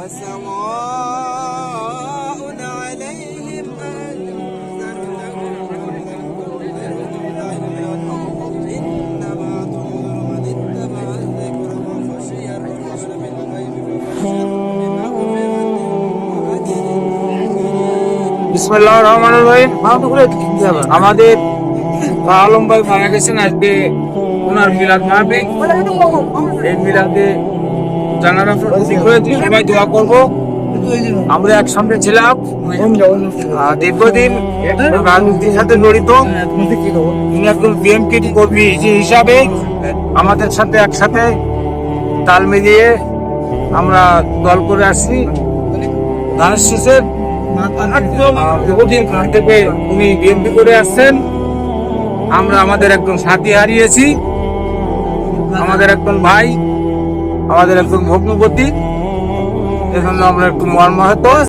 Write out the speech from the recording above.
سواء عليهم أأنذرتهم إنما تنذر من اتبع الذكر وخشي الرحمن بالغيب বিসমিল্লাহির রহমানির রহিম। আমাদের আলম ভাই মারা গেছেন, আজকে ওনার মিলাদ মাহফিল। এই মিলাদে জানারা ঠিক হয়েছে, সবাই দোয়া করবো। আমরা একসঙ্গে ছিলাম দীর্ঘদিন, রাজনীতির সাথে জড়িত। তিনি একজন বিএনপি কর্মী হিসাবে আমাদের সাথে একসাথে তাল মিলিয়ে আমরা দল করে আসছি। ধানের শীষের দীর্ঘদিন থেকে উনি বিএনপি করে আসছেন। আমরা আমাদের একজন সাথী হারিয়েছি, আমাদের একজন ভাই, আমাদের একজন ভগ্নপতি। এজন্য আমরা একটু মর্মাহত।